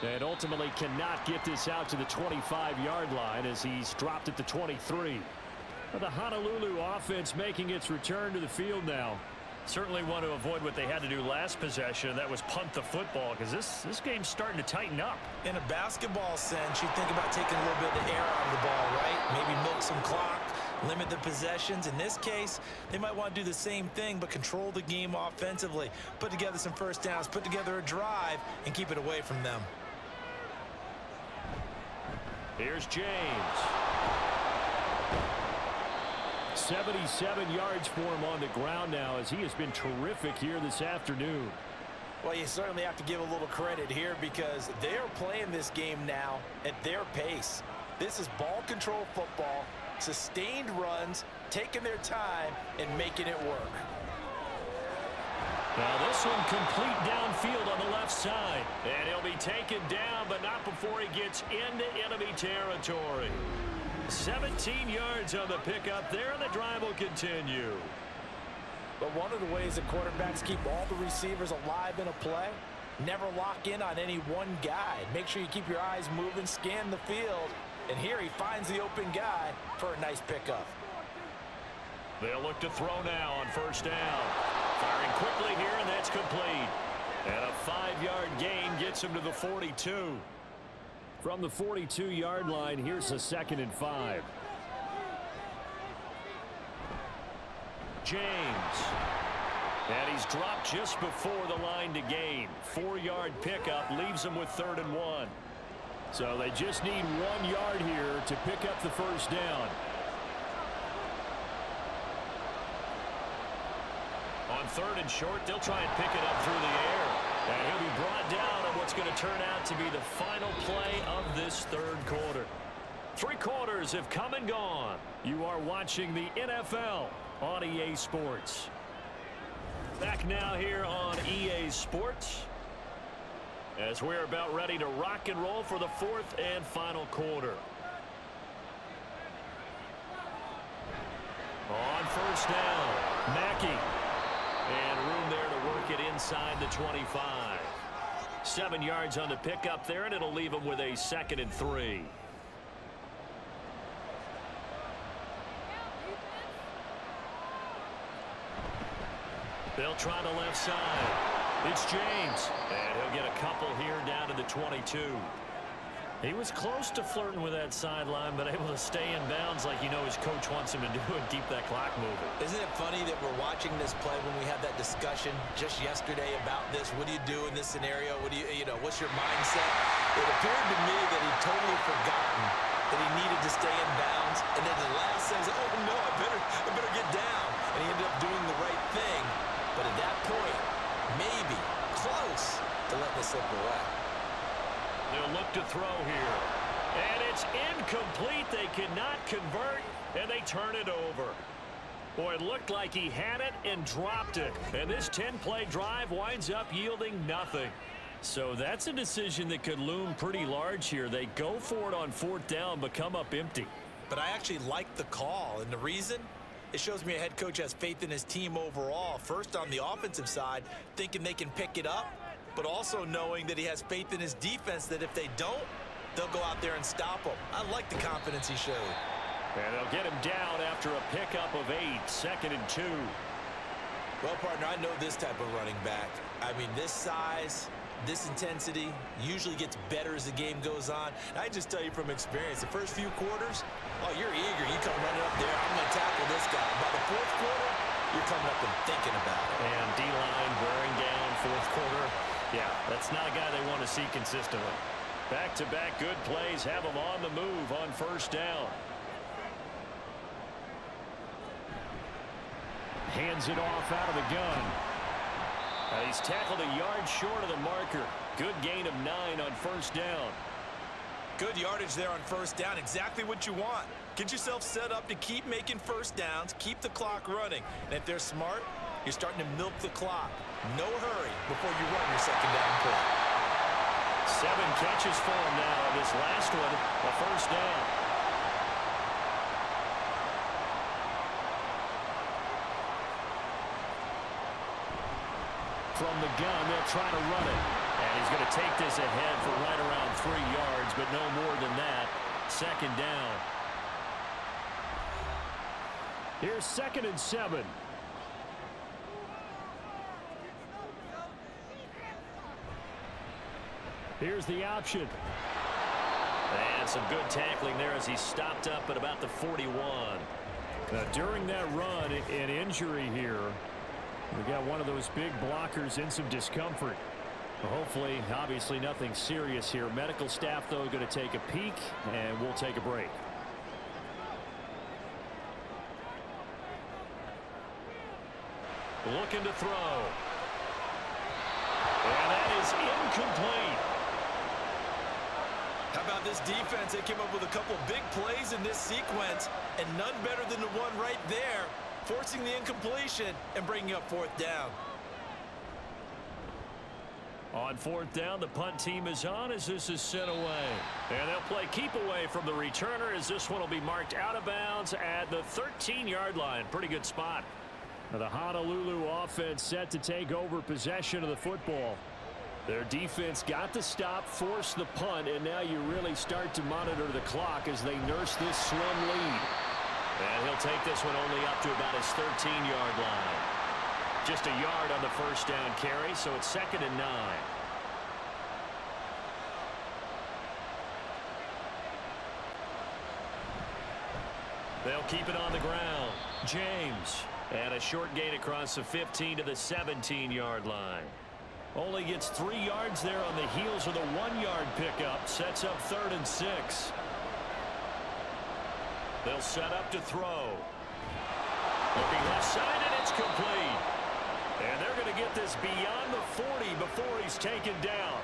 B: And ultimately cannot get this out to the 25-yard line as he's dropped at the 23. But the Honolulu offense making its return to the field now. Certainly want to avoid what they had to do last possession, and that was punt the football, because this game's starting to tighten up.
D: In a basketball sense, you think about taking a little bit of the air out of the ball, right? Maybe milk some clock, limit the possessions. In this case, they might want to do the same thing, but control the game offensively. Put together some first downs, put together a drive, and keep it away from them.
B: Here's James. 77 yards for him on the ground now as he has been terrific here this afternoon.
C: Well, you certainly have to give a little credit here because they are playing this game now at their pace. This is ball control football, sustained runs, taking their time, and making it work.
B: Now this one complete downfield on the left side. And he'll be taken down, but not before he gets into enemy territory. 17 yards on the pickup there, and the drive will continue.
C: But one of the ways that quarterbacks keep all the receivers alive in a play, never lock in on any one guy. Make sure you keep your eyes moving, scan the field. And here he finds the open guy for a nice pickup.
B: They'll look to throw now on first down. Firing quickly here, and that's complete. And a 5-yard gain gets him to the 42. From the 42-yard line, here's a 2nd and 5. James. And he's dropped just before the line to gain. 4-yard pickup leaves him with 3rd and 1. So they just need 1 yard here to pick up the first down. On 3rd and short, they'll try and pick it up through the air. And he'll be brought down on what's going to turn out to be the final play of this 3rd quarter. 3 quarters have come and gone. You are watching the NFL on EA Sports. Back now here on EA Sports as we're about ready to rock and roll for the 4th and final quarter. On first down, Mackey. And room there to work it inside the 25. 7 yards on the pickup there, and it'll leave him with a 2nd and 3. They'll try the left side. It's James. And he'll get a couple here down to the 22. He was close to flirting with that sideline, but able to stay in bounds like his coach wants him to do and keep that clock moving.
D: Isn't it funny that we're watching this play when we had that discussion just yesterday about this? What do you do in this scenario? What do what's your mindset? It appeared to me that he'd totally forgotten that he needed to stay in bounds, and then the last says, "Oh no, I better get down," and he ended up doing the right thing. But at that point, maybe close to letting it slip away.
B: They'll look to throw here. And it's incomplete. They cannot convert, and they turn it over. Boy, it looked like he had it and dropped it. And this 10-play drive winds up yielding nothing. So that's a decision that could loom pretty large here. They go for it on 4th down, but come up empty.
D: But I actually like the call, and the reason It shows me a head coach has faith in his team overall. First on the offensive side, thinking they can pick it up, but also knowing that he has faith in his defense that if they don't, they'll go out there and stop them. I like the confidence he showed.
B: And they'll get him down after a pickup of 8, 2nd and 2.
D: Well, partner, I know this type of running back. I mean, this size, this intensity usually gets better as the game goes on. I just tell you from experience, the first few quarters, oh, you're eager. You come running up there, I'm going to tackle this guy. By the fourth quarter, you're coming up and thinking about it.
B: And D-line wearing down fourth quarter. Yeah, that's not a guy they want to see consistently. Back-to-back good plays have him on the move on first down. Hands it off out of the gun. He's tackled a yard short of the marker. Good gain of 9 on first down.
D: Good yardage there on first down. Exactly what you want. Get yourself set up to keep making first downs, keep the clock running. And if they're smart, you're starting to milk the clock. No hurry before you run your second down play.
B: 7 catches for him now. This last one, a first down. From the gun, they'll try to run it. And he's going to take this ahead for right around 3 yards, but no more than that. Second down. Here's 2nd and 7. Here's the option. And some good tackling there as he stopped up at about the 41. During that run, an injury here. We got one of those big blockers in some discomfort. Hopefully, obviously nothing serious here. Medical staff, though, going to take a peek, and we'll take a break. Looking to throw. And that is incomplete.
D: How about this defense? They came up with a couple big plays in this sequence, and none better than the one right there, forcing the incompletion and bringing up fourth down.
B: On fourth down, the punt team is on as this is sent away. And they'll play keep away from the returner as this one will be marked out of bounds at the 13-yard line. Pretty good spot. Now the Honolulu offense set to take over possession of the football. Their defense got the stop, forced the punt, and now you really start to monitor the clock as they nurse this slim lead. And he'll take this one only up to about his 13-yard line. Just a yard on the first down carry, so it's 2nd and 9. They'll keep it on the ground. James. And a short gain across the 15 to the 17-yard line. Only gets 3 yards there on the heels of the 1-yard pickup. Sets up 3rd and 6. They'll set up to throw. Looking left side, and it's complete. And they're going to get this beyond the 40 before he's taken down.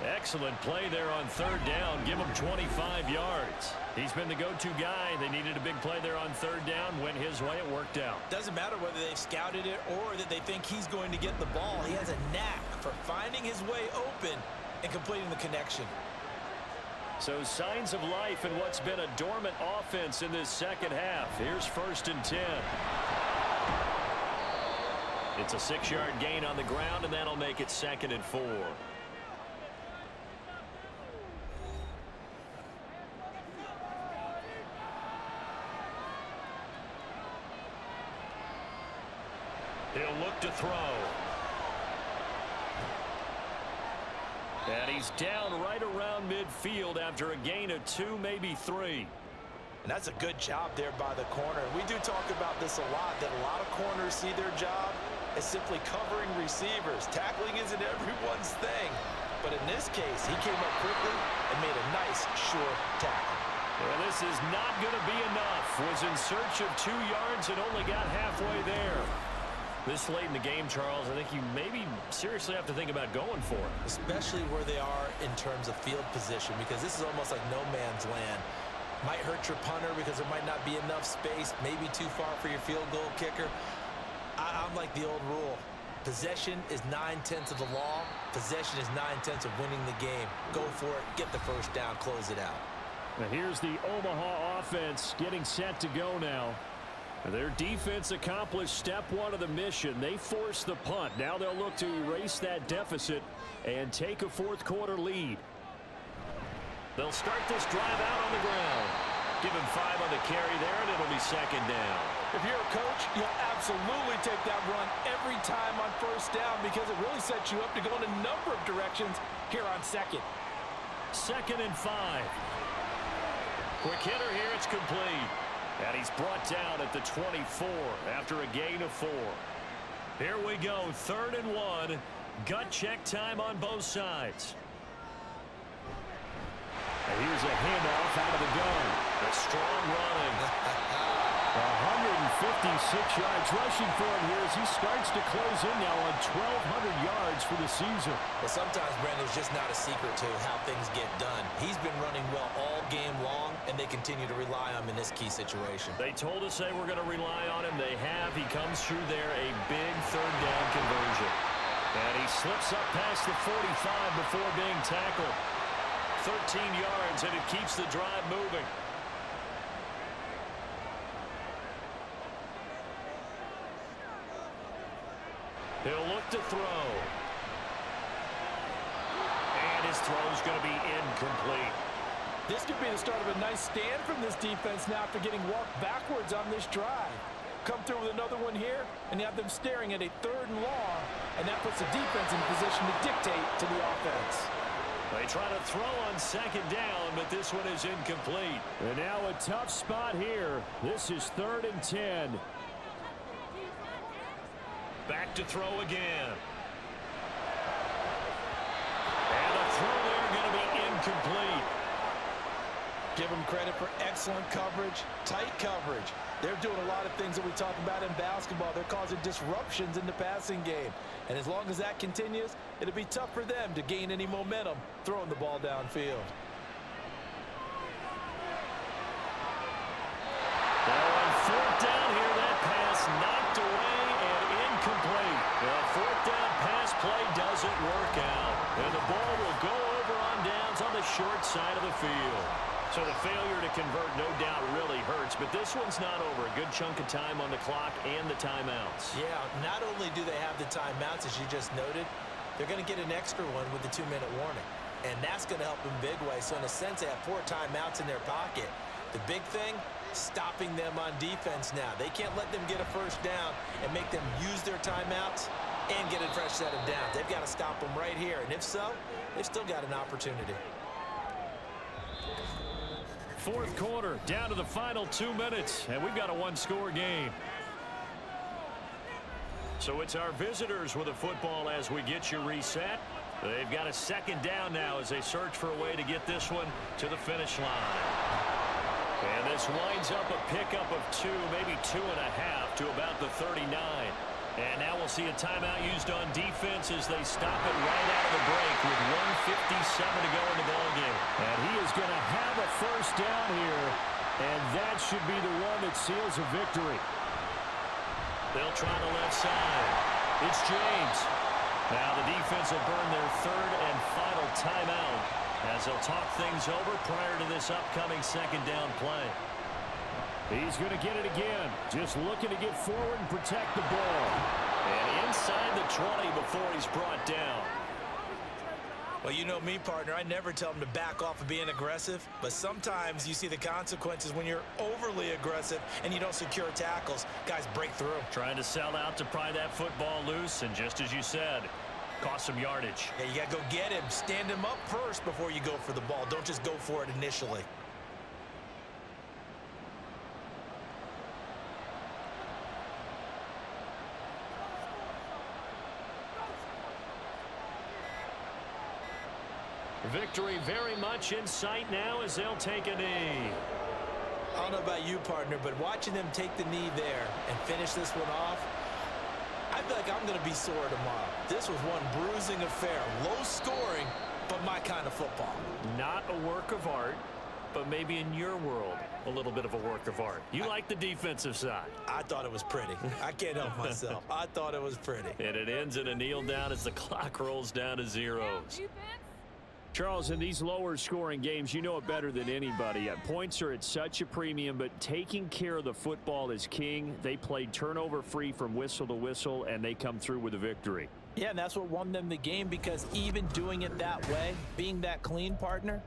B: Excellent play there on 3rd down. Give him 25 yards. He's been the go-to guy. They needed a big play there on 3rd down. Went his way. It worked out.
D: Doesn't matter whether they've scouted it or that they think he's going to get the ball. He has a knack for finding his way open and completing the connection.
B: So signs of life in what's been a dormant offense in this second half. Here's 1st and 10. It's a 6-yard gain on the ground, and that'll make it 2nd and 4. He'll look to throw. And he's down right around midfield after a gain of 2, maybe 3.
D: And that's a good job there by the corner. We do talk about this a lot, that a lot of corners see their job as simply covering receivers. Tackling isn't everyone's thing. But in this case, he came up quickly and made a nice, short tackle.
B: Well, this is not going to be enough. Was in search of 2 yards and only got halfway there. This late in the game, Charles, I think you maybe seriously have to think about going for it.
D: Especially where they are in terms of field position, because this is almost like no man's land. Might hurt your punter because there might not be enough space, maybe too far for your field goal kicker. I'm like the old rule. Possession is 9/10 of the law. Possession is 9/10 of winning the game. Go for it, get the first down, close it out.
B: Now here's the Omaha offense getting set to go now. Their defense accomplished step one of the mission. They forced the punt. Now they'll look to erase that deficit and take a fourth-quarter lead. They'll start this drive out on the ground. Give him 5 on the carry there, and it'll be second down.
C: If you're a coach, you'll absolutely take that run every time on first down because it really sets you up to go in a number of directions here on second.
B: 2nd and 5. Quick hitter here, it's complete. And he's brought down at the 24 after a gain of 4. Here we go, 3rd and 1. Gut check time on both sides. And here's a handoff out of the gun. A strong running. 156 yards rushing for him here as he starts to close in now on 1,200 yards for the season.
D: Well, sometimes, Brandon, it's just not a secret to how things get done. He's been running well all game long, and they continue to rely on him in this key situation.
B: They told us they were going to rely on him. They have. He comes through there, a big 3rd down conversion. And he slips up past the 45 before being tackled. 13 yards, and it keeps the drive moving. He'll look to throw. And his throw's going to be incomplete.
C: This could be the start of a nice stand from this defense now after getting walked backwards on this drive. Come through with another one here, and you have them staring at a 3rd and long, and that puts the defense in position to dictate to the offense.
B: They try to throw on 2nd down, but this one is incomplete. And now a tough spot here. This is 3rd and 10. Back to throw again. And a throw there going to be incomplete.
C: Give them credit for excellent coverage, tight coverage. They're doing a lot of things that we talk about in basketball. They're causing disruptions in the passing game. And as long as that continues, it'll be tough for them to gain any momentum throwing the ball downfield.
B: Now on 4th down here, that pass knocked away and incomplete. The 4th down pass play doesn't work out. And the ball will go over on downs on the short side of the field. So the failure to convert, no doubt, really hurts. But this one's not over. A good chunk of time on the clock and the timeouts.
D: Yeah, not only do they have the timeouts, as you just noted, they're going to get an extra one with the 2-minute warning. And that's going to help them big way. So in a sense, they have 4 timeouts in their pocket. The big thing, stopping them on defense now. They can't let them get a first down and make them use their timeouts and get a fresh set of downs. They've got to stop them right here. And if so, they've still got an opportunity.
B: 4th quarter, down to the final 2 minutes, and we've got a 1-score game. So it's our visitors with a football as we get you reset. They've got a 2nd down now as they search for a way to get this one to the finish line. And this winds up a pickup of 2, maybe 2.5 to about the 39. And now we'll see a timeout used on defense as they stop it right out of the break with 1:57 to go in the ballgame. And he is going to have a first down here, and that should be the one that seals a victory. They'll try the left side. It's James. Now the defense will burn their 3rd and final timeout as they'll talk things over prior to this upcoming 2nd down play. He's going to get it again. Just looking to get forward and protect the ball. And inside the 20 before he's brought down.
D: Well, you know me, partner. I never tell them to back off of being aggressive. But sometimes you see the consequences when you're overly aggressive and you don't secure tackles. Guys break through.
B: Trying to sell out to pry that football loose. And just as you said, cost some yardage.
D: Yeah, you got to go get him. Stand him up first before you go for the ball. Don't just go for it initially.
B: Victory very much in sight now as they'll take a knee.
D: I don't know about you, partner, but watching them take the knee there and finish this one off, I feel like I'm going to be sore tomorrow. This was one bruising affair. Low scoring, but my kind of football.
B: Not a work of art, but maybe in your world, a little bit of a work of art. You like the defensive side.
D: I thought it was pretty. I can't help myself. I thought it was pretty.
B: And it ends in a kneel down as the clock rolls down to zeros. Charles, in these lower scoring games, you know it better than anybody. Points are at such a premium, but taking care of the football is king. They played turnover free from whistle to whistle, and they come through with a victory.
C: Yeah, and that's what won them the game, because even doing it that way, being that clean partner,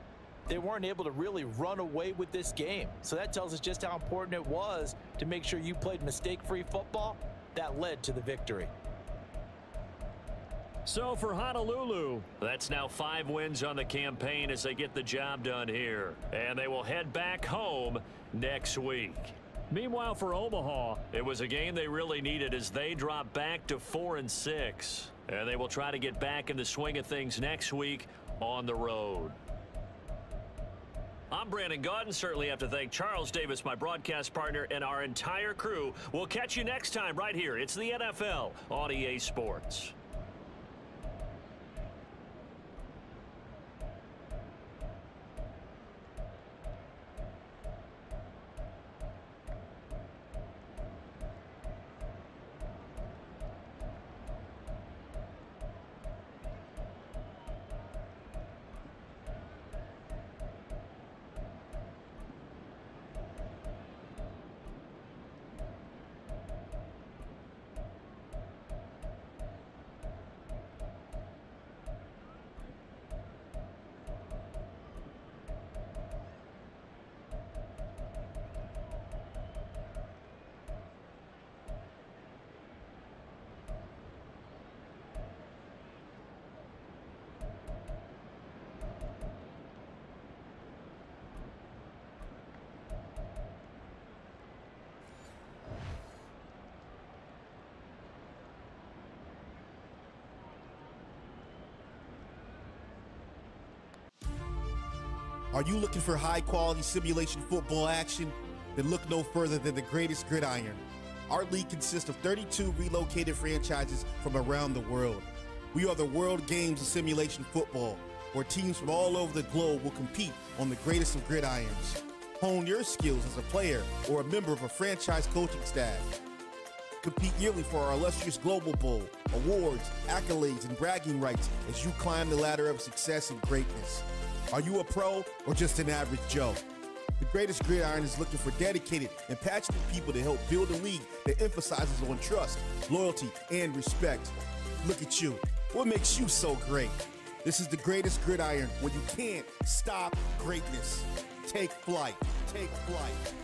C: they weren't able to really run away with this game. So that tells us just how important it was to make sure you played mistake-free football. That led to the victory.
B: So for Honolulu, that's now 5 wins on the campaign as they get the job done here. And they will head back home next week. Meanwhile, for Omaha, it was a game they really needed as they drop back to 4-6. And they will try to get back in the swing of things next week on the road. I'm Brandon Gaudin. Certainly have to thank Charles Davis, my broadcast partner, and our entire crew. We'll catch you next time right here. It's the NFL on EA Sports.
E: Are you looking for high-quality simulation football action? Then look no further than the greatest gridiron. Our league consists of 32 relocated franchises from around the world. We are the World Games of Simulation Football, where teams from all over the globe will compete on the greatest of gridirons. Hone your skills as a player or a member of a franchise coaching staff. Compete yearly for our illustrious Global Bowl, awards, accolades, and bragging rights as you climb the ladder of success and greatness. Are you a pro or just an average Joe? The Greatest Gridiron is looking for dedicated and passionate people to help build a league that emphasizes on trust, loyalty, and respect. Look at you. What makes you so great? This is the Greatest Gridiron, where you can't stop greatness. Take flight. Take flight.